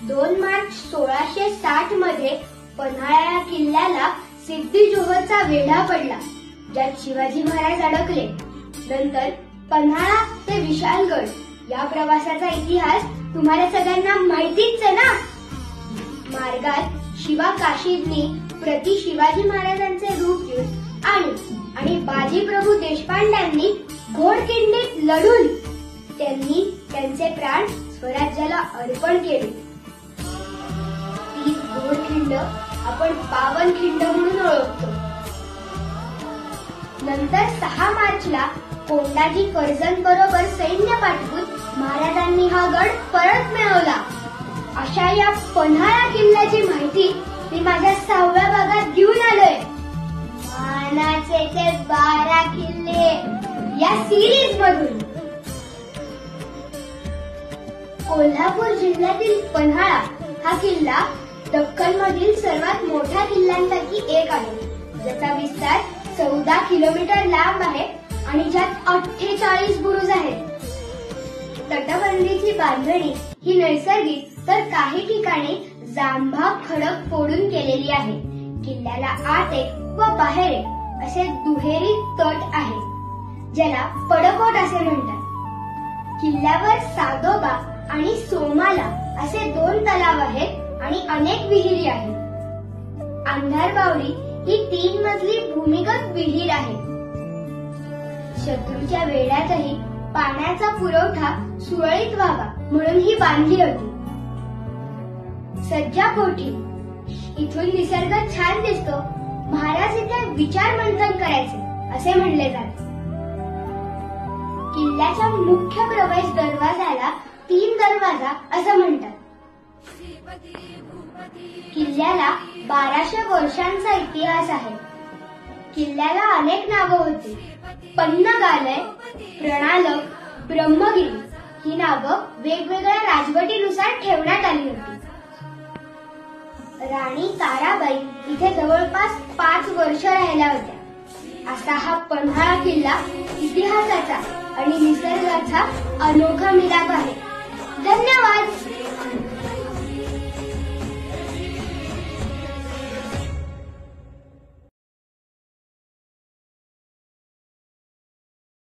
2 मार्च 1660 मध्ये पन्हाळा या किल्ल्याला सिद्धी जोहरचा वेढा पडला, ज्यात शिवाजी महाराज अडकले. नंतर पन्हाळा ते विशाळगड या प्रवासाचा इतिहास तुम्हाला सगळ्यांना माहितीच आहे ना. मार्गात शिवा काशीदनी प्रति शिवाजी महाराजांचे रूप घेऊन आणि बाजीप्रभू देशपांड्यांनी घोडखिंडीत लढून त्यांनी त्यांचे प्राण स्वराज्याला अर्पण केले. ती घोडखिंड आपण पावनखिंड म्हणून ओळखतो. नंतर 6 मार्चला कोंडाजी कर्जन बरोबर सैन्य पाठवून महाराजांनी हा गड परत मिळवला. अशा या पन्हाळा किल्ल्याची माहिती मी माझ्या 6व्या भागात घेऊन आलोय. मानाचे ते 12 किल्ले या सिरीज मधून. कोल्हापूर जिल्ह्यातील पन्हाळा हा किल्ला दख्खन मधील सर्वात मोठ्या किल्ल्यांपैकी एक आहे, ज्याचा विस्तार 14 किलोमीटर लांब आहे आणि ज्यात 48 बुरुज आहेत. तटबंदीची बांधणी ही नैसर्गिक तर काही ठिकाणी जांभा खडक फोडून केलेली आहे. किल्ल्याला आत एक व बाहेर एक असे दुहेरी तट आहे, ज्याला पडकोट असे म्हणतात. किल्ल्यावर सादोबा आणि सोमाला असे 2 तलाव आहेत आणि अनेक विहिरी आहेत. अंधारबावडी ही 3 मजली भूमिगत विहीर आहे. शत्रूच्या वेढ्यातही पाण्याचा पुरवठा सुरळीत व्हावा म्हणून ही बांधली होती. सज्जाकोठी इथून निसर्ग छान दिसतो. महाराज इथे विचार मंथन करायचे असे म्हणले जाते. किल्ल्याच्या मुख्य प्रवेश दरवाजाला 3 दरवाजा असं म्हणतात. किल्ल्याला 1200 वर्षांचा इतिहास आहे. किल्ल्याला अनेक नावं होती. पन्नगालय, प्रणालक, ब्रह्मगिरी ही नावं वेगवेगळ्या राजवटीनुसार ठेवण्यात आली होती. राणी ताराबाई इथे जवळपास 5 वर्ष राहिल्या होत्या. असा हा पन्हाळा किल्ला इतिहासाचा आणि निसर्गाचा अनोखा मिलाप आहे. धन्यवाद.